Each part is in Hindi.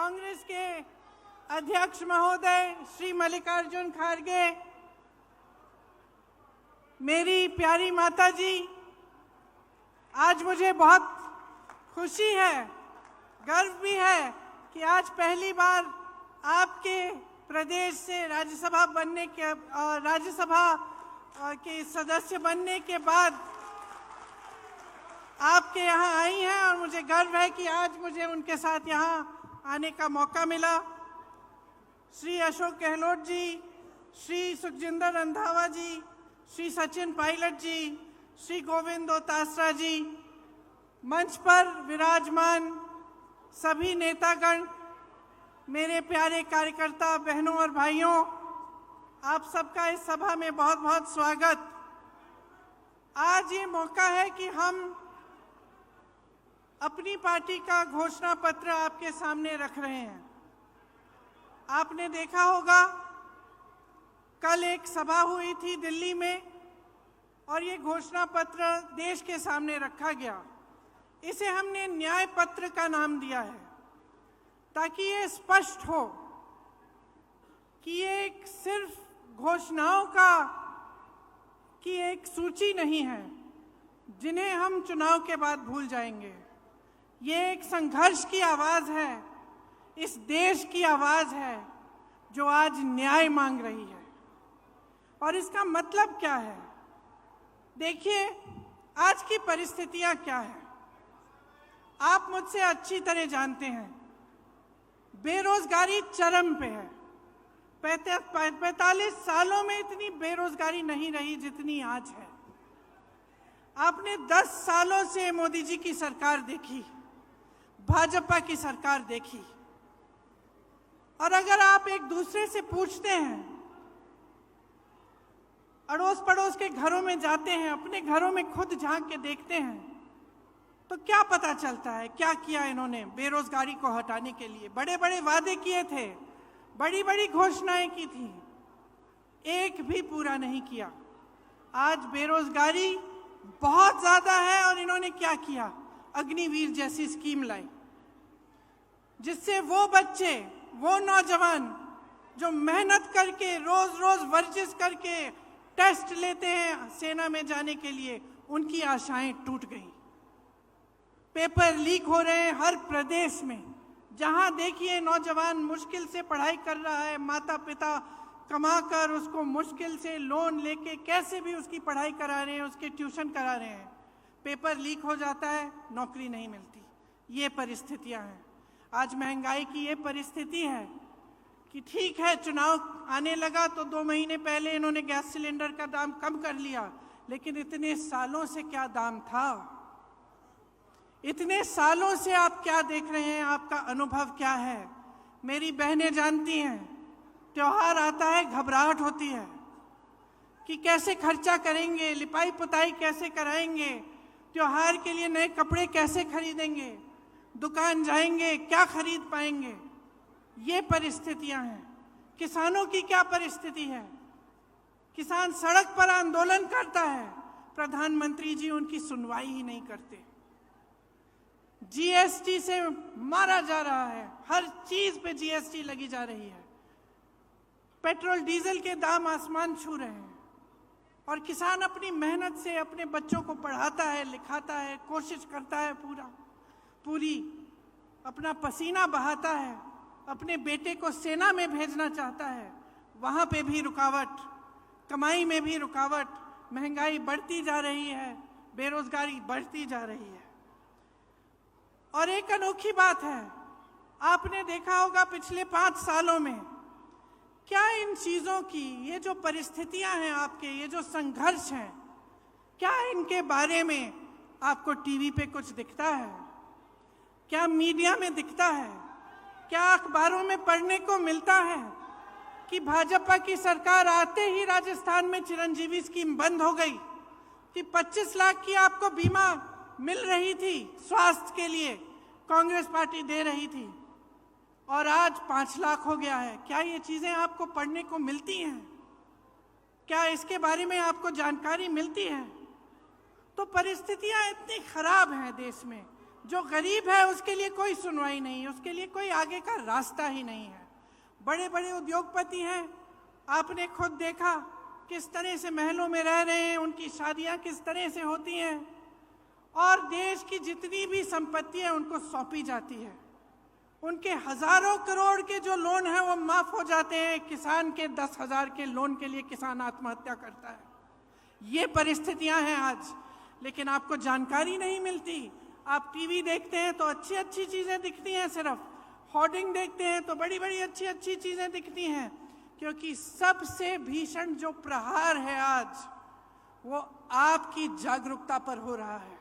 कांग्रेस के अध्यक्ष महोदय श्री मल्लिकार्जुन खड़गे, मेरी प्यारी माता जी, आज मुझे बहुत खुशी है, गर्व भी है कि आज पहली बार आपके प्रदेश से राज्यसभा के सदस्य बनने के बाद आपके यहाँ आई हैं और मुझे गर्व है कि आज मुझे उनके साथ यहाँ आने का मौका मिला। श्री अशोक गहलोत जी, श्री सुखजिंदर रंधावा जी, श्री सचिन पायलट जी, श्री गोविंद दोतासरा जी, मंच पर विराजमान सभी नेतागण, मेरे प्यारे कार्यकर्ता बहनों और भाइयों, आप सबका इस सभा में बहुत बहुत स्वागत। आज ये मौका है कि हम अपनी पार्टी का घोषणा पत्र आपके सामने रख रहे हैं। आपने देखा होगा कल एक सभा हुई थी दिल्ली में और ये घोषणा पत्र देश के सामने रखा गया। इसे हमने न्याय पत्र का नाम दिया है ताकि ये स्पष्ट हो कि ये एक सिर्फ घोषणाओं की एक सूची नहीं है जिन्हें हम चुनाव के बाद भूल जाएंगे। ये एक संघर्ष की आवाज़ है, इस देश की आवाज़ है जो आज न्याय मांग रही है। और इसका मतलब क्या है? देखिए, आज की परिस्थितियां क्या है आप मुझसे अच्छी तरह जानते हैं। बेरोजगारी चरम पे है। 45 सालों में इतनी बेरोजगारी नहीं रही जितनी आज है। आपने 10 सालों से मोदी जी की सरकार देखी, भाजपा की सरकार देखी, और अगर आप एक दूसरे से पूछते हैं, अड़ोस पड़ोस के घरों में जाते हैं, अपने घरों में खुद झांक के देखते हैं, तो क्या पता चलता है क्या किया इन्होंने बेरोजगारी को हटाने के लिए? बड़े बड़े वादे किए थे, बड़ी बड़ी घोषणाएं की थी, एक भी पूरा नहीं किया। आज बेरोजगारी बहुत ज्यादा है और इन्होंने क्या किया? अग्निवीर जैसी स्कीम लाई जिससे वो बच्चे, वो नौजवान जो मेहनत करके रोज रोज वर्जिश करके टेस्ट लेते हैं सेना में जाने के लिए, उनकी आशाएं टूट गई। पेपर लीक हो रहे हैं हर प्रदेश में। जहां देखिए नौजवान मुश्किल से पढ़ाई कर रहा है, माता पिता कमाकर उसको मुश्किल से लोन लेके कैसे भी उसकी पढ़ाई करा रहे हैं, उसके ट्यूशन करा रहे हैं। पेपर लीक हो जाता है, नौकरी नहीं मिलती। ये परिस्थितियां हैं। आज महंगाई की ये परिस्थिति है कि ठीक है, चुनाव आने लगा तो 2 महीने पहले इन्होंने गैस सिलेंडर का दाम कम कर लिया, लेकिन इतने सालों से क्या दाम था? इतने सालों से आप क्या देख रहे हैं? आपका अनुभव क्या है? मेरी बहनें जानती हैं, त्योहार आता है घबराहट होती है कि कैसे खर्चा करेंगे, लिपाई पुताई कैसे कराएंगे, त्योहार के लिए नए कपड़े कैसे खरीदेंगे, दुकान जाएंगे क्या खरीद पाएंगे। ये परिस्थितियां हैं। किसानों की क्या परिस्थिति है? किसान सड़क पर आंदोलन करता है, प्रधानमंत्री जी उनकी सुनवाई ही नहीं करते। जीएसटी से मारा जा रहा है, हर चीज पे जीएसटी लगी जा रही है। पेट्रोल डीजल के दाम आसमान छू रहे हैं और किसान अपनी मेहनत से अपने बच्चों को पढ़ाता है, लिखाता है, कोशिश करता है, पूरी अपना पसीना बहाता है, अपने बेटे को सेना में भेजना चाहता है। वहां पे भी रुकावट, कमाई में भी रुकावट, महंगाई बढ़ती जा रही है, बेरोजगारी बढ़ती जा रही है। और एक अनोखी बात है, आपने देखा होगा पिछले 5 सालों में क्या इन चीजों की, ये जो परिस्थितियां हैं आपके, ये जो संघर्ष हैं, क्या इनके बारे में आपको टीवी पे कुछ दिखता है? क्या मीडिया में दिखता है? क्या अखबारों में पढ़ने को मिलता है कि भाजपा की सरकार आते ही राजस्थान में चिरंजीवी स्कीम बंद हो गई, कि 25 लाख की आपको बीमा मिल रही थी स्वास्थ्य के लिए, कांग्रेस पार्टी दे रही थी, और आज 5 लाख हो गया है? क्या ये चीजें आपको पढ़ने को मिलती हैं? क्या इसके बारे में आपको जानकारी मिलती है? तो परिस्थितियां इतनी खराब हैं देश में, जो गरीब है उसके लिए कोई सुनवाई नहीं है, उसके लिए कोई आगे का रास्ता ही नहीं है। बड़े बड़े उद्योगपति हैं, आपने खुद देखा किस तरह से महलों में रह रहे हैं, उनकी शादियां किस तरह से होती हैं, और देश की जितनी भी संपत्ति है उनको सौंपी जाती है। उनके हजारों करोड़ के जो लोन है वो माफ हो जाते हैं। किसान के 10,000 के लोन के लिए किसान आत्महत्या करता है। ये परिस्थितियां हैं आज, लेकिन आपको जानकारी नहीं मिलती। आप टीवी देखते हैं तो अच्छी अच्छी चीजें दिखती हैं, सिर्फ होर्डिंग देखते हैं तो बड़ी बड़ी अच्छी अच्छी चीजें दिखती हैं, क्योंकि सबसे भीषण जो प्रहार है आज वो आपकी जागरूकता पर हो रहा है,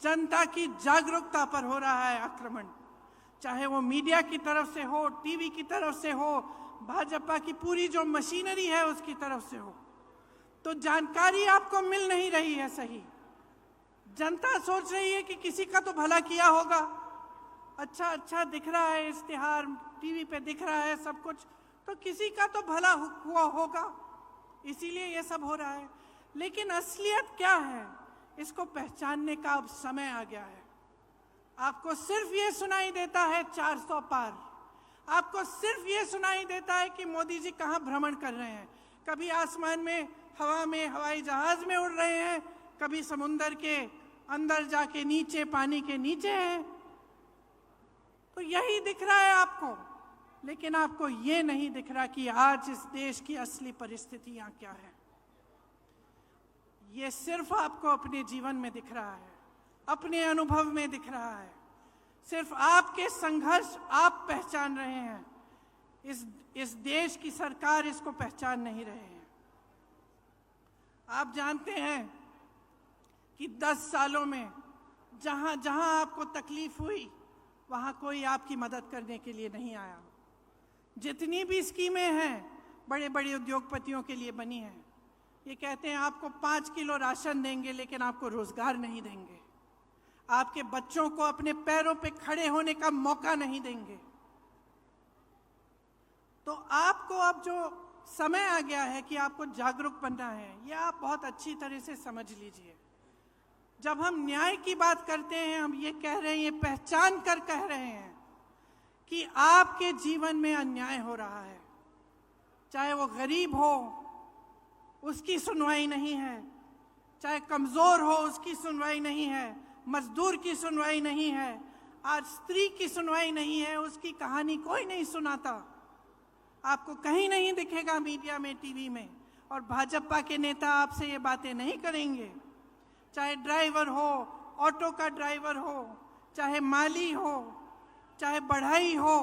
जनता की जागरूकता पर हो रहा है आक्रमण। चाहे वो मीडिया की तरफ से हो, टीवी की तरफ से हो, भाजपा की पूरी जो मशीनरी है उसकी तरफ से हो। तो जानकारी आपको मिल नहीं रही है सही। जनता सोच रही है कि किसी का तो भला किया होगा, अच्छा अच्छा दिख रहा है, इश्तिहार टीवी पे दिख रहा है सब कुछ, तो किसी का तो भला हुआ होगा, इसीलिए ये सब हो रहा है। लेकिन असलियत क्या है, इसको पहचानने का अब समय आ गया है। आपको सिर्फ ये सुनाई देता है 400 पार, आपको सिर्फ ये सुनाई देता है कि मोदी जी कहाँ भ्रमण कर रहे हैं। कभी आसमान में, हवा में, हवाई जहाज में उड़ रहे हैं, कभी समुंदर के अंदर जाके नीचे, पानी के नीचे हैं। तो यही दिख रहा है आपको, लेकिन आपको ये नहीं दिख रहा कि आज इस देश की असली परिस्थितियां क्या है। ये सिर्फ आपको अपने जीवन में दिख रहा है, अपने अनुभव में दिख रहा है, सिर्फ आपके संघर्ष आप पहचान रहे हैं। इस देश की सरकार इसको पहचान नहीं रहे हैं। आप जानते हैं कि 10 सालों में जहां जहां आपको तकलीफ हुई वहां कोई आपकी मदद करने के लिए नहीं आया। जितनी भी स्कीमें हैं बड़े बड़े उद्योगपतियों के लिए बनी हैं, ये कहते हैं आपको 5 किलो राशन देंगे लेकिन आपको रोजगार नहीं देंगे, आपके बच्चों को अपने पैरों पे खड़े होने का मौका नहीं देंगे। तो आपको अब जो समय आ गया है कि आपको जागरूक बनना है, ये आप बहुत अच्छी तरह से समझ लीजिए। जब हम न्याय की बात करते हैं, हम ये कह रहे हैं, ये पहचान कर कह रहे हैं कि आपके जीवन में अन्याय हो रहा है। चाहे वो गरीब हो, उसकी सुनवाई नहीं है, चाहे कमजोर हो, उसकी सुनवाई नहीं है, मजदूर की सुनवाई नहीं है, आज स्त्री की सुनवाई नहीं है, उसकी कहानी कोई नहीं सुनाता। आपको कहीं नहीं दिखेगा मीडिया में, टीवी में। और भाजपा के नेता आपसे ये बातें नहीं करेंगे। चाहे ड्राइवर हो, ऑटो का ड्राइवर हो, चाहे माली हो, चाहे बढ़ई हो,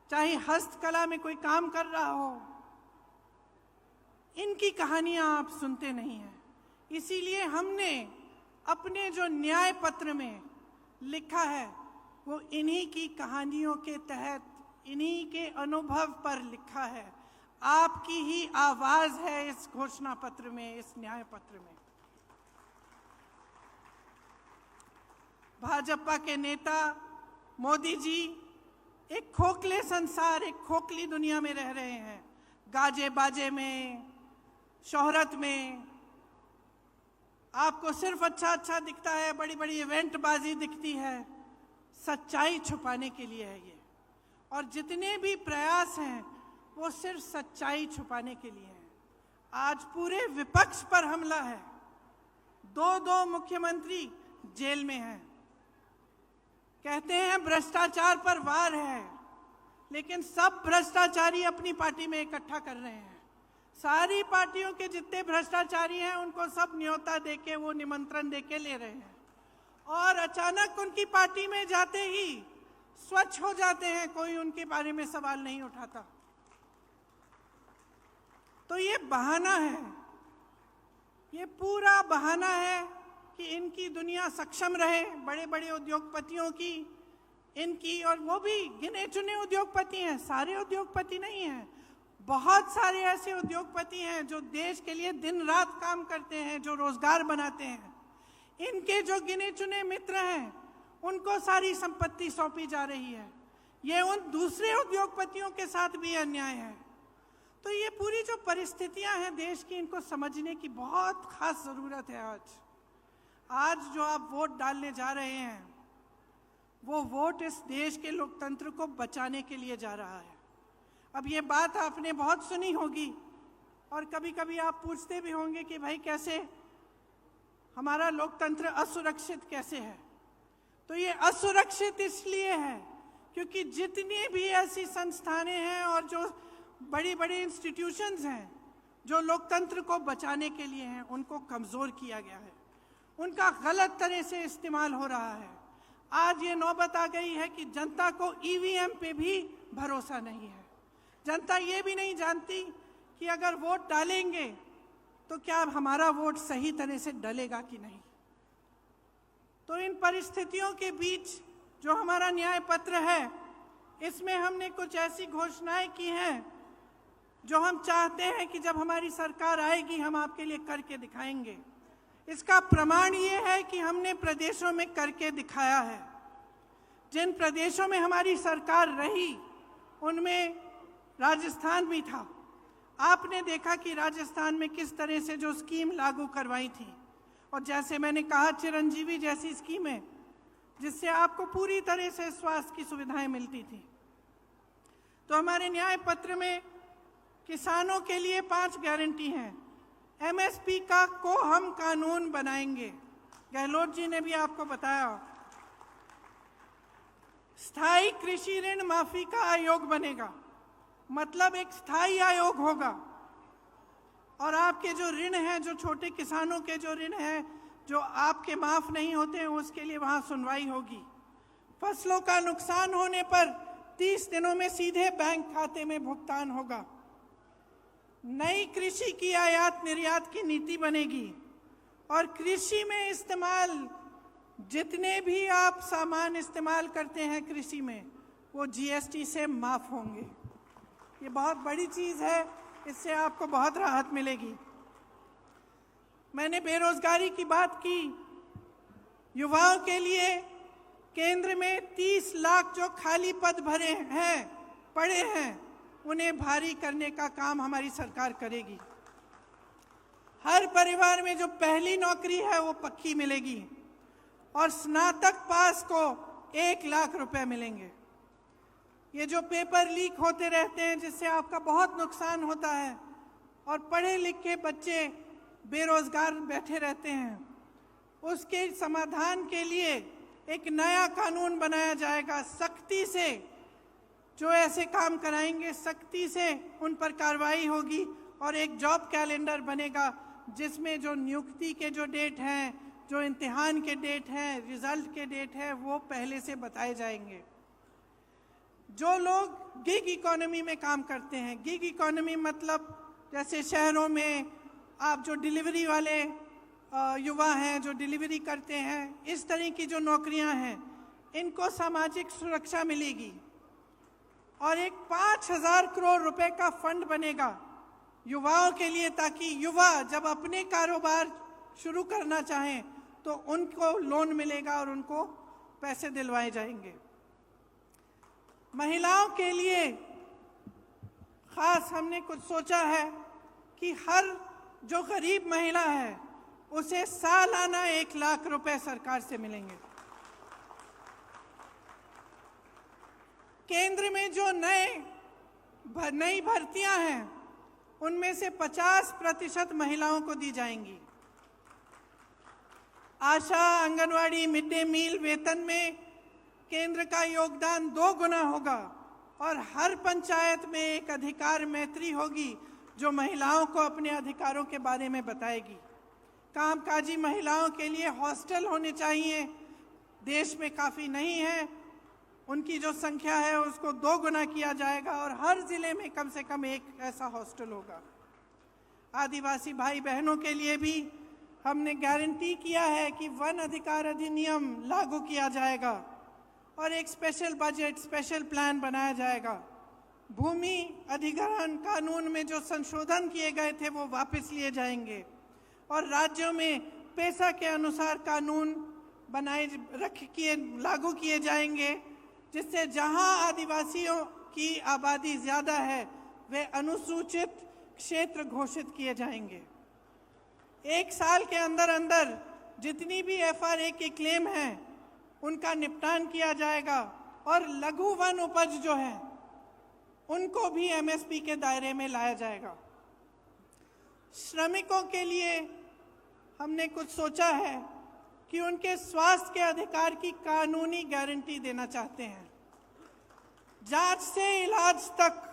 चाहे हस्तकला में कोई काम कर रहा हो, इनकी कहानियां आप सुनते नहीं हैं। इसीलिए हमने अपने जो न्याय पत्र में लिखा है वो इन्हीं की कहानियों के तहत, इन्हीं के अनुभव पर लिखा है। आपकी ही आवाज है इस घोषणा पत्र में, इस न्याय पत्र में। भाजपा के नेता मोदी जी एक खोखले संसार, एक खोखली दुनिया में रह रहे हैं। गाजे बाजे में, शोहरत में आपको सिर्फ अच्छा अच्छा दिखता है, बड़ी बड़ी इवेंट बाजी दिखती है। सच्चाई छुपाने के लिए है ये, और जितने भी प्रयास हैं वो सिर्फ सच्चाई छुपाने के लिए हैं। आज पूरे विपक्ष पर हमला है। 2 मुख्यमंत्री जेल में हैं, कहते हैं भ्रष्टाचार पर वार है, लेकिन सब भ्रष्टाचारी अपनी पार्टी में इकट्ठा कर रहे हैं। सारी पार्टियों के जितने भ्रष्टाचारी हैं उनको सब न्योता देके, वो निमंत्रण देके ले रहे हैं, और अचानक उनकी पार्टी में जाते ही स्वच्छ हो जाते हैं, कोई उनके बारे में सवाल नहीं उठाता। तो ये बहाना है, ये पूरा बहाना है कि इनकी दुनिया सक्षम रहे, बड़े बड़े उद्योगपतियों की, इनकी, और वो भी गिने चुने उद्योगपति हैं, सारे उद्योगपति नहीं हैं। बहुत सारे ऐसे उद्योगपति हैं जो देश के लिए दिन रात काम करते हैं, जो रोजगार बनाते हैं। इनके जो गिने चुने मित्र हैं उनको सारी संपत्ति सौंपी जा रही है। ये उन दूसरे उद्योगपतियों के साथ भी अन्याय है। तो ये पूरी जो परिस्थितियां हैं देश की, इनको समझने की बहुत खास जरूरत है। आज जो आप वोट डालने जा रहे हैं, वो वोट इस देश के लोकतंत्र को बचाने के लिए जा रहा है। अब ये बात आपने बहुत सुनी होगी और कभी कभी आप पूछते भी होंगे कि भाई कैसे हमारा लोकतंत्र असुरक्षित कैसे है। तो ये असुरक्षित इसलिए है क्योंकि जितनी भी ऐसी संस्थानें हैं और जो बड़ी बड़ी इंस्टीट्यूशंस हैं जो लोकतंत्र को बचाने के लिए हैं, उनको कमज़ोर किया गया है, उनका गलत तरह से इस्तेमाल हो रहा है। आज ये नौबत आ गई है कि जनता को ईवीएम पे भी भरोसा नहीं है। जनता ये भी नहीं जानती कि अगर वोट डालेंगे तो क्या हमारा वोट सही तरह से डलेगा कि नहीं। तो इन परिस्थितियों के बीच जो हमारा न्याय पत्र है, इसमें हमने कुछ ऐसी घोषणाएं की हैं जो हम चाहते हैं कि जब हमारी सरकार आएगी हम आपके लिए करके दिखाएंगे। इसका प्रमाण ये है कि हमने प्रदेशों में करके दिखाया है। जिन प्रदेशों में हमारी सरकार रही उनमें राजस्थान भी था। आपने देखा कि राजस्थान में किस तरह से जो स्कीम लागू करवाई थी, और जैसे मैंने कहा चिरंजीवी जैसी स्कीमें जिससे आपको पूरी तरह से स्वास्थ्य की सुविधाएं मिलती थी। तो हमारे न्याय पत्र में किसानों के लिए 5 गारंटी हैं। एमएसपी का को हम कानून बनाएंगे, गहलोत जी ने भी आपको बताया। स्थायी कृषि ऋण माफी का आयोग बनेगा, मतलब एक स्थायी आयोग होगा और आपके जो ऋण हैं, जो छोटे किसानों के जो ऋण हैं जो आपके माफ नहीं होते हैं, उसके लिए वहां सुनवाई होगी। फसलों का नुकसान होने पर 30 दिनों में सीधे बैंक खाते में भुगतान होगा। नई कृषि की आयात निर्यात की नीति बनेगी और कृषि में इस्तेमाल जितने भी आप सामान इस्तेमाल करते हैं कृषि में, वो जीएसटी से माफ होंगे। ये बहुत बड़ी चीज़ है, इससे आपको बहुत राहत मिलेगी। मैंने बेरोजगारी की बात की। युवाओं के लिए केंद्र में 30 लाख जो खाली पद भरे हैं, पड़े हैं, उन्हें भारी करने का काम हमारी सरकार करेगी। हर परिवार में जो पहली नौकरी है वो पक्की मिलेगी और स्नातक पास को 1 लाख रुपए मिलेंगे। ये जो पेपर लीक होते रहते हैं जिससे आपका बहुत नुकसान होता है और पढ़े लिखे बच्चे बेरोजगार बैठे रहते हैं, उसके समाधान के लिए एक नया कानून बनाया जाएगा। सख्ती से जो ऐसे काम कराएंगे, सख्ती से उन पर कार्रवाई होगी और एक जॉब कैलेंडर बनेगा जिसमें जो नियुक्ति के जो डेट हैं, जो इम्तिहान के डेट हैं, रिजल्ट के डेट हैं, वो पहले से बताए जाएंगे। जो लोग गिग इकोनॉमी में काम करते हैं, गिग इकोनॉमी मतलब जैसे शहरों में आप जो डिलीवरी वाले युवा हैं जो डिलीवरी करते हैं, इस तरह की जो नौकरियां हैं, इनको सामाजिक सुरक्षा मिलेगी और एक 5,000 करोड़ रुपए का फंड बनेगा युवाओं के लिए, ताकि युवा जब अपने कारोबार शुरू करना चाहें तो उनको लोन मिलेगा और उनको पैसे दिलवाए जाएंगे। महिलाओं के लिए खास हमने कुछ सोचा है कि हर जो गरीब महिला है उसे सालाना 1 लाख रुपए सरकार से मिलेंगे। केंद्र में जो नई भर्तियां हैं उनमें से 50% महिलाओं को दी जाएंगी। आशा, आंगनवाड़ी, मिड डे मील वेतन में केंद्र का योगदान 2 गुना होगा और हर पंचायत में एक अधिकार मैत्री होगी जो महिलाओं को अपने अधिकारों के बारे में बताएगी। कामकाजी महिलाओं के लिए हॉस्टल होने चाहिए, देश में काफ़ी नहीं है, उनकी जो संख्या है उसको 2 गुना किया जाएगा और हर जिले में कम से कम एक ऐसा हॉस्टल होगा। आदिवासी भाई बहनों के लिए भी हमने गारंटी किया है कि वन अधिकार अधिनियम लागू किया जाएगा और एक स्पेशल बजट, स्पेशल प्लान बनाया जाएगा। भूमि अधिग्रहण कानून में जो संशोधन किए गए थे वो वापस लिए जाएंगे और राज्यों में पैसा के अनुसार कानून लागू किए जाएंगे, जिससे जहां आदिवासियों की आबादी ज़्यादा है वे अनुसूचित क्षेत्र घोषित किए जाएंगे। 1 साल के अंदर अंदर जितनी भी FRA की क्लेम है उनका निपटान किया जाएगा और लघु वन उपज जो है उनको भी एमएसपी के दायरे में लाया जाएगा। श्रमिकों के लिए हमने कुछ सोचा है कि उनके स्वास्थ्य के अधिकार की कानूनी गारंटी देना चाहते हैं। जांच से इलाज तक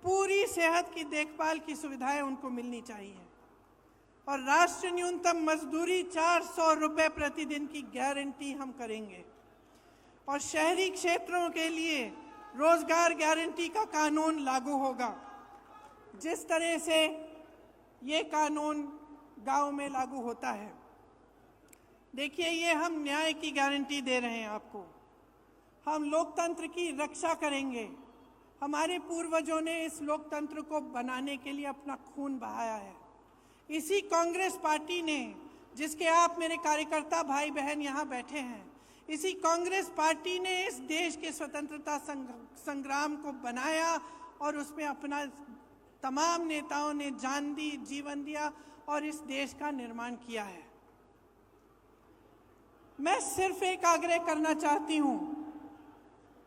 पूरी सेहत की देखभाल की सुविधाएं उनको मिलनी चाहिए और राष्ट्रीय न्यूनतम मजदूरी 400 रुपये प्रतिदिन की गारंटी हम करेंगे और शहरी क्षेत्रों के लिए रोजगार गारंटी का कानून लागू होगा, जिस तरह से ये कानून गांव में लागू होता है। देखिए, ये हम न्याय की गारंटी दे रहे हैं आपको। हम लोकतंत्र की रक्षा करेंगे। हमारे पूर्वजों ने इस लोकतंत्र को बनाने के लिए अपना खून बहाया है। इसी कांग्रेस पार्टी ने, जिसके आप मेरे कार्यकर्ता भाई बहन यहाँ बैठे हैं, इसी कांग्रेस पार्टी ने इस देश के स्वतंत्रता संग्राम को बनाया और उसमें अपना तमाम नेताओं ने जान दी, जीवन दिया और इस देश का निर्माण किया है। मैं सिर्फ एक आग्रह करना चाहती हूं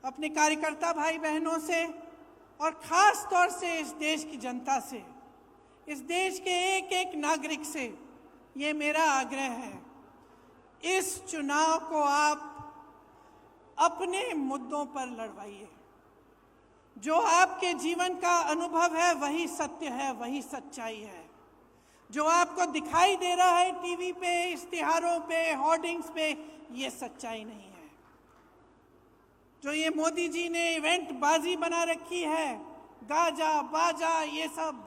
अपने कार्यकर्ता भाई बहनों से और खास तौर से इस देश की जनता से, इस देश के एक एक नागरिक से ये मेरा आग्रह है, इस चुनाव को आप अपने मुद्दों पर लड़वाइए। जो आपके जीवन का अनुभव है वही सत्य है, वही सच्चाई है। जो आपको दिखाई दे रहा है टीवी पे, इश्तिहारों पे, होर्डिंग्स पे, ये सच्चाई नहीं है। जो ये मोदी जी ने इवेंट बाजी बना रखी है, गाजा बाजा, ये सब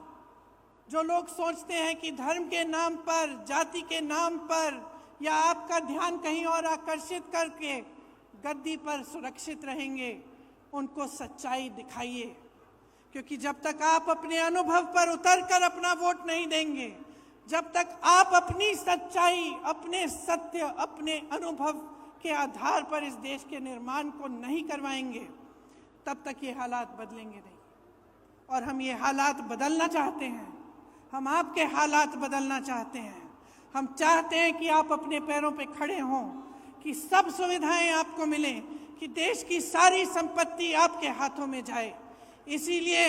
जो लोग सोचते हैं कि धर्म के नाम पर, जाति के नाम पर या आपका ध्यान कहीं और आकर्षित करके गद्दी पर सुरक्षित रहेंगे, उनको सच्चाई दिखाइए। क्योंकि जब तक आप अपने अनुभव पर उतरकर अपना वोट नहीं देंगे, जब तक आप अपनी सच्चाई, अपने सत्य, अपने अनुभव के आधार पर इस देश के निर्माण को नहीं करवाएंगे, तब तक ये हालात बदलेंगे नहीं। और हम ये हालात बदलना चाहते हैं। हम आपके हालात बदलना चाहते हैं। हम चाहते हैं कि आप अपने पैरों पे खड़े हों, कि सब सुविधाएं आपको मिलें, कि देश की सारी संपत्ति आपके हाथों में जाए। इसीलिए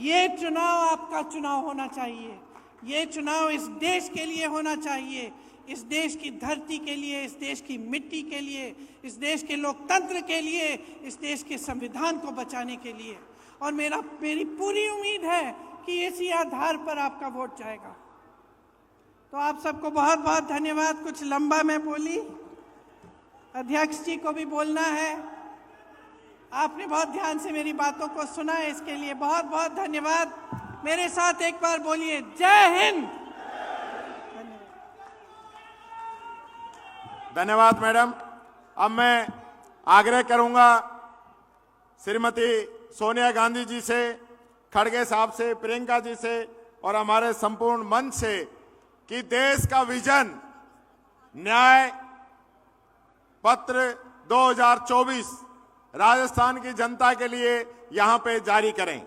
ये चुनाव आपका चुनाव होना चाहिए। ये चुनाव इस देश के लिए होना चाहिए, इस देश की धरती के लिए, इस देश की मिट्टी के लिए, इस देश के लोकतंत्र के लिए, इस देश के संविधान को बचाने के लिए। और मेरी पूरी उम्मीद है कि इसी आधार पर आपका वोट जाएगा। तो आप सबको बहुत बहुत धन्यवाद। कुछ लंबा मैं बोली, अध्यक्ष जी को भी बोलना है। आपने बहुत ध्यान से मेरी बातों को सुना है, इसके लिए बहुत बहुत धन्यवाद। मेरे साथ एक बार बोलिए, जय हिंद। धन्यवाद मैडम। अब मैं आग्रह करूंगा श्रीमती सोनिया गांधी जी से, खड़गे साहब से, प्रियंका जी से और हमारे संपूर्ण मंच से कि देश का विजन न्याय पत्र 2024 राजस्थान की जनता के लिए यहां पे जारी करें।